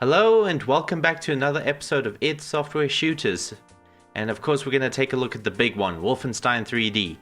Hello and welcome back to another episode of id Software Shooters. And of course we're going to take a look at the big one, Wolfenstein 3D.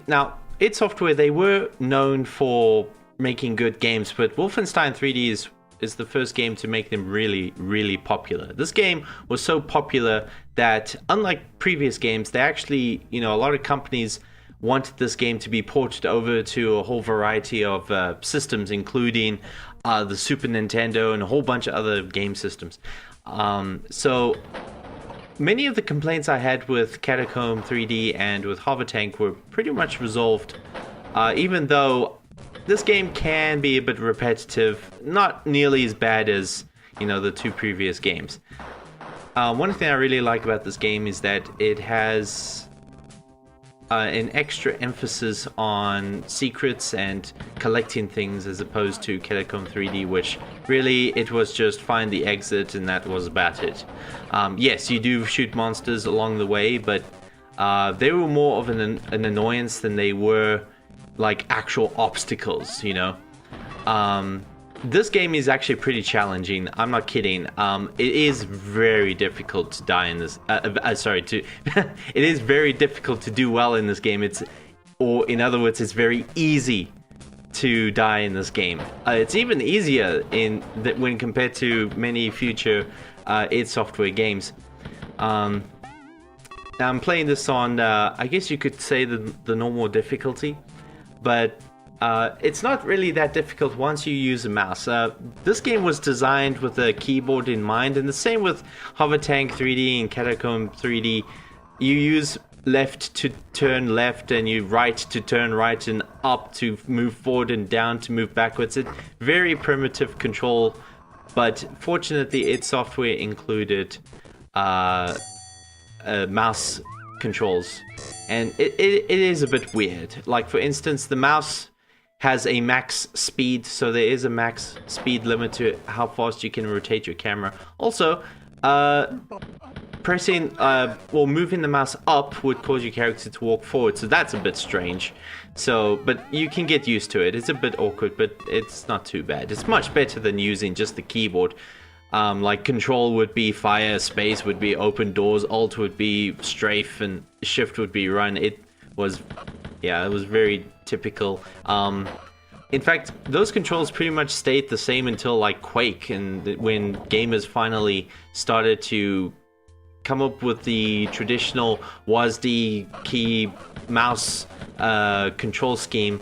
Now id Software, they were known for making good games, but Wolfenstein 3D is the first game to make them really popular. This game was so popular that unlike previous games, they actually, a lot of companies wanted this game to be ported over to a whole variety of systems, including the Super Nintendo and a whole bunch of other game systems. So many of the complaints I had with Catacomb 3D and with Hover Tank were pretty much resolved, even though this game can be a bit repetitive, not nearly as bad as, the two previous games. One thing I really like about this game is that it has an extra emphasis on secrets and collecting things as opposed to Catacomb 3D, which really it was just find the exit and that was about it. Yes, you do shoot monsters along the way, but they were more of an annoyance than they were like actual obstacles, This game is actually pretty challenging. I'm not kidding. It is very difficult to die in this. It is very difficult to do well in this game. In other words, it's very easy to die in this game. It's even easier when compared to many future id Software games. Now I'm playing this on, I guess you could say the normal difficulty, but it's not really that difficult once you use a mouse. This game was designed with a keyboard in mind, and the same with Hover Tank 3D and Catacomb 3D. You use left to turn left, and you right to turn right, and up to move forward, and down to move backwards. It's very primitive control, but fortunately id Software included mouse controls, and it is a bit weird. Like, for instance, the mouse has a max speed, so there is a max speed limit to how fast you can rotate your camera. Also, moving the mouse up would cause your character to walk forward, so that's a bit strange. But you can get used to it. It's a bit awkward, but it's not too bad. It's much better than using just the keyboard. Like control would be fire, space would be open doors, alt would be strafe, and shift would be run. It was very typical. In fact, those controls pretty much stayed the same until like Quake, and when gamers finally started to come up with the traditional WASD key mouse control scheme.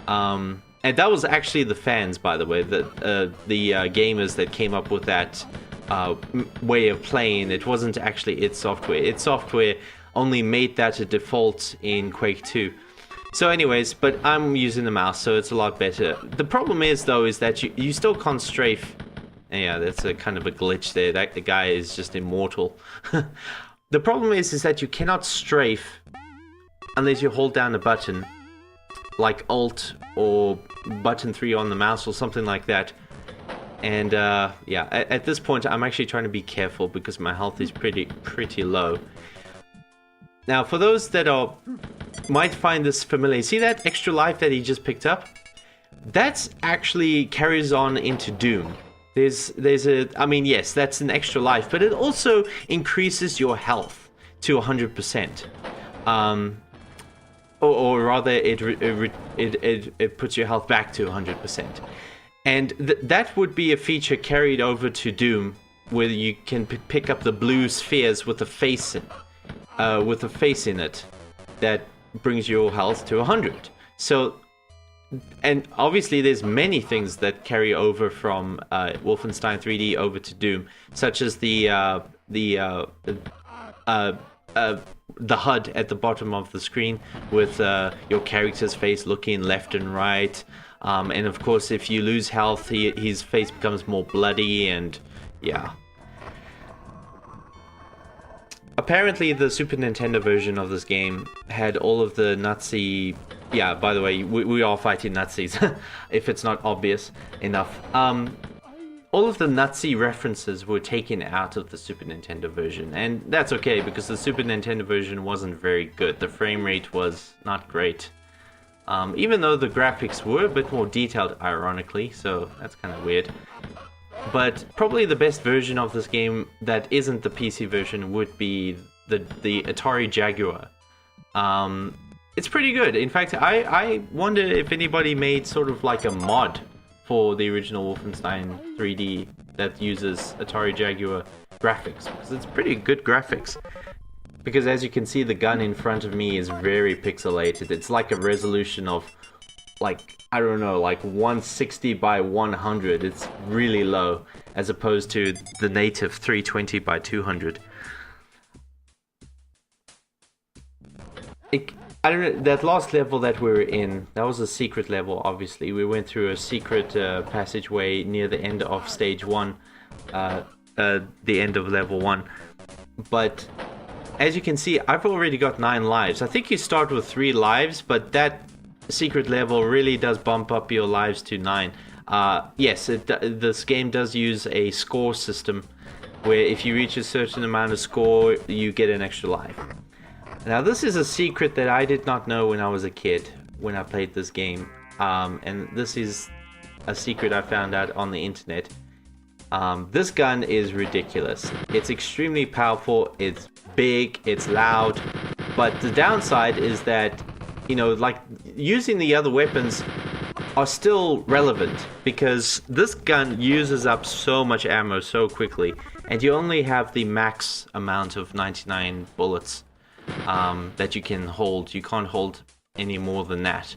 And that was actually the fans, by the way, the gamers that came up with that way of playing. It wasn't actually id Software. id Software only made that a default in Quake 2. So anyways, but I'm using the mouse, so it's a lot better. The problem is, though, is that you still can't strafe. Yeah, that's a kind of a glitch there. The guy is just immortal. The problem is that you cannot strafe unless you hold down a button, like Alt or button 3 on the mouse or something like that. And at this point, I'm actually trying to be careful because my health is pretty low. Now, for those that might find this familiar, see that extra life that he just picked up? That's actually carries on into Doom. Yes, that's an extra life, but it also increases your health to 100%. Or rather, it puts your health back to 100%. And that would be a feature carried over to Doom, where you can pick up the blue spheres with a face in it that brings your health to 100. So, and obviously there's many things that carry over from Wolfenstein 3D over to Doom, such as the HUD at the bottom of the screen with your character's face looking left and right. And of course, if you lose health, his face becomes more bloody, and yeah. Apparently, the Super Nintendo version of this game had all of the Nazi... Yeah, by the way, we are fighting Nazis, if it's not obvious enough. All of the Nazi references were taken out of the Super Nintendo version, and that's okay, because the Super Nintendo version wasn't very good. The frame rate was not great. Even though the graphics were a bit more detailed, ironically, so that's kind of weird. But probably the best version of this game that isn't the PC version would be the Atari Jaguar. It's pretty good. In fact, I wonder if anybody made sort of like a mod for the original Wolfenstein 3D that uses Atari Jaguar graphics, because it's pretty good graphics. Because as you can see, the gun in front of me is very pixelated. It's like a resolution of, like, I don't know, like 160 by 100. It's really low, as opposed to the native 320 by 200. I don't know, that last level that we were in, that was a secret level, obviously. We went through a secret passageway near the end of stage 1, the end of level 1. But as you can see, I've already got 9 lives. I think you start with 3 lives, but that secret level really does bump up your lives to 9. Yes, this game does use a score system, where if you reach a certain amount of score, you get an extra life. Now, this is a secret that I did not know when I was a kid, when I played this game. And this is a secret I found out on the internet. This gun is ridiculous. It's extremely powerful, it's big, it's loud, but the downside is that, you know, like, using the other weapons are still relevant, because this gun uses up so much ammo so quickly, and you only have the max amount of 99 bullets that you can hold. You can't hold any more than that.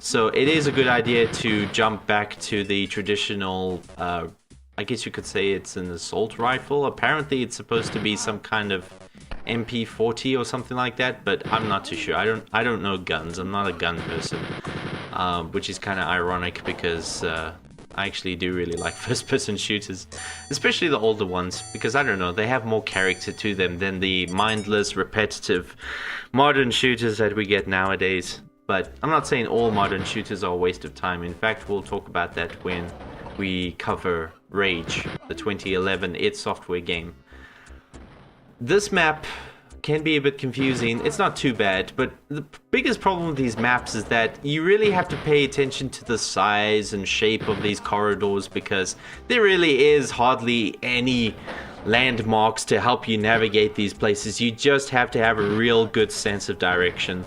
So it is a good idea to jump back to the traditional, I guess you could say it's an assault rifle. Apparently it's supposed to be some kind of MP40 or something like that, but I'm not too sure. I don't know guns. I'm not a gun person, which is kind of ironic, because I actually do really like first-person shooters, especially the older ones, because I don't know, they have more character to them than the mindless, repetitive modern shooters that we get nowadays. But I'm not saying all modern shooters are a waste of time. In fact, we'll talk about that when we cover Rage, the 2011 id Software game. This map can be a bit confusing. It's not too bad, but the biggest problem with these maps is that you really have to pay attention to the size and shape of these corridors, because there really is hardly any landmarks to help you navigate these places. You just have to have a real good sense of direction.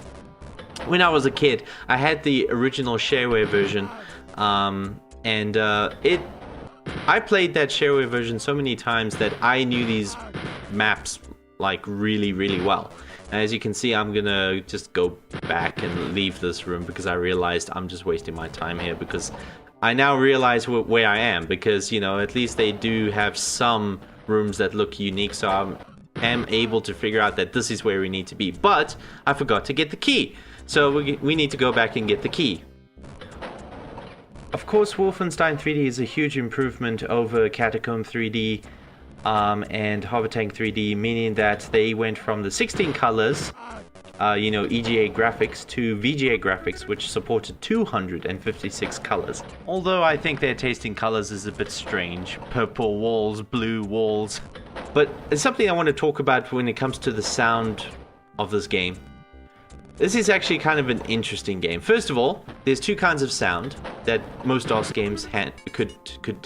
When I was a kid, I had the original shareware version, and I played that shareware version so many times that I knew these maps like really, really well. And as you can see, I'm gonna just go back and leave this room, because I realized I'm just wasting my time here, because I now realize where I am, because, you know, at least they do have some rooms that look unique, so I am able to figure out that this is where we need to be. But I forgot to get the key, so we need to go back and get the key. Of course, Wolfenstein 3D is a huge improvement over Catacomb 3D and Harbor Tank 3D, meaning that they went from the 16 colors, you know, EGA graphics, to VGA graphics, which supported 256 colors. Although I think their taste in colors is a bit strange. Purple walls, blue walls. But it's something I want to talk about when it comes to the sound of this game. This is actually kind of an interesting game. First of all, there's 2 kinds of sound that most DOS games could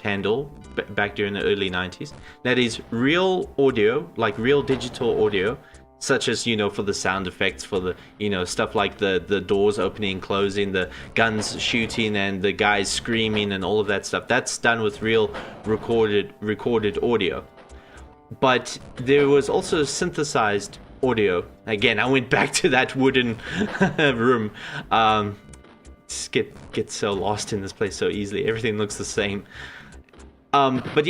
handle back during the early 90s. That is real audio, like real digital audio, such as, you know, for the sound effects, for the, you know, stuff like the doors opening and closing, the guns shooting, and the guys screaming, and all of that stuff. That's done with real recorded audio. But there was also synthesized audio. Again, I went back to that wooden room. Just get so lost in this place so easily. Everything looks the same. But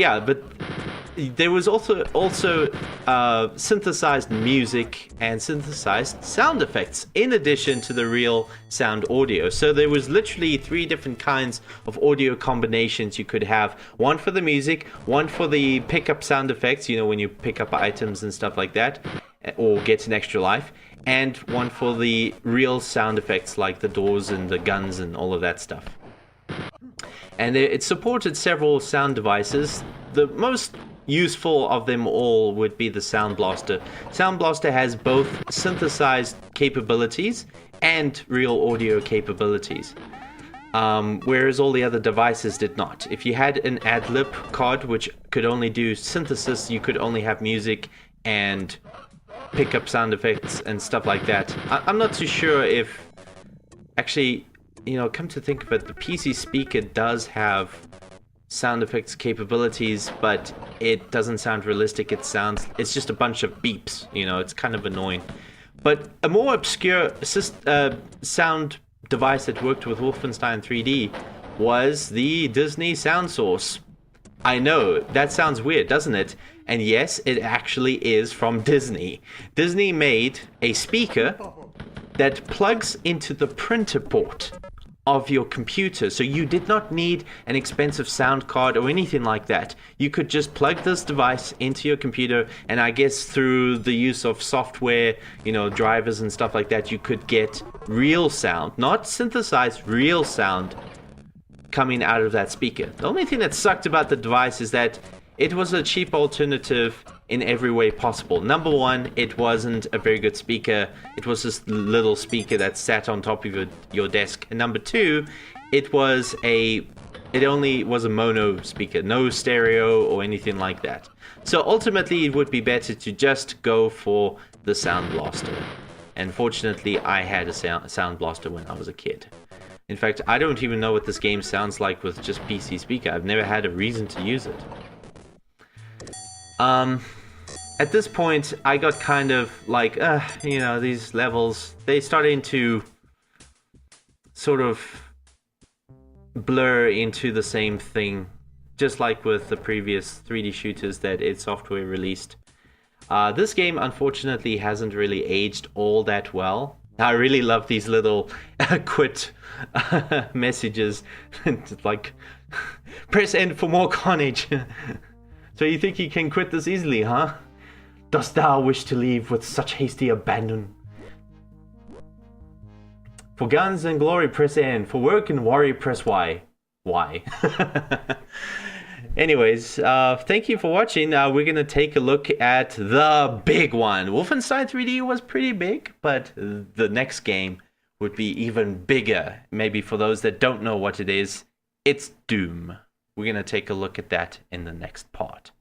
there was also synthesized music and synthesized sound effects in addition to the real sound audio. So there was literally 3 different kinds of audio combinations you could have. One for the music, one for the pickup sound effects, you know, when you pick up items and stuff like that, or get an extra life, and one for the real sound effects like the doors and the guns and all of that stuff. And it supported several sound devices. The most useful of them all would be the Sound Blaster. Sound Blaster has both synthesized capabilities and real audio capabilities. whereas all the other devices did not. If you had an ad-lib card, which could only do synthesis, you could only have music and pick up sound effects and stuff like that. I'm not too sure if... Actually, come to think of it, the PC speaker does have sound effects capabilities, but it doesn't sound realistic. It's just a bunch of beeps, it's kind of annoying. But a more obscure sound device that worked with Wolfenstein 3D was the Disney sound source. I know, that sounds weird, doesn't it? And yes, it actually is from Disney. Disney made a speaker that plugs into the printer port of your computer. So you did not need an expensive sound card or anything like that. You could just plug this device into your computer, and I guess through the use of software, drivers and stuff like that, you could get real sound, not synthesized, real sound coming out of that speaker. The only thing that sucked about the device is that it was a cheap alternative in every way possible. Number one, it wasn't a very good speaker. It was this little speaker that sat on top of your desk. And number two, it only was a mono speaker, no stereo or anything like that. So ultimately, it would be better to just go for the Sound Blaster. And fortunately, I had a Sound Blaster when I was a kid. In fact, I don't even know what this game sounds like with just PC speaker. I've never had a reason to use it. At this point, I got kind of like, these levels, they started to sort of blur into the same thing, just like with the previous 3D shooters that id Software released. This game, unfortunately, hasn't really aged all that well. I really love these little quit messages. It's like, press end for more carnage. So you think you can quit this easily, huh? Dost thou wish to leave with such hasty abandon? For guns and glory, press N. For work and worry, press Y. Why? Anyways, thank you for watching. We're going to take a look at the big one. Wolfenstein 3D was pretty big, but the next game would be even bigger. Maybe for those that don't know what it is, it's Doom. We're going to take a look at that in the next part.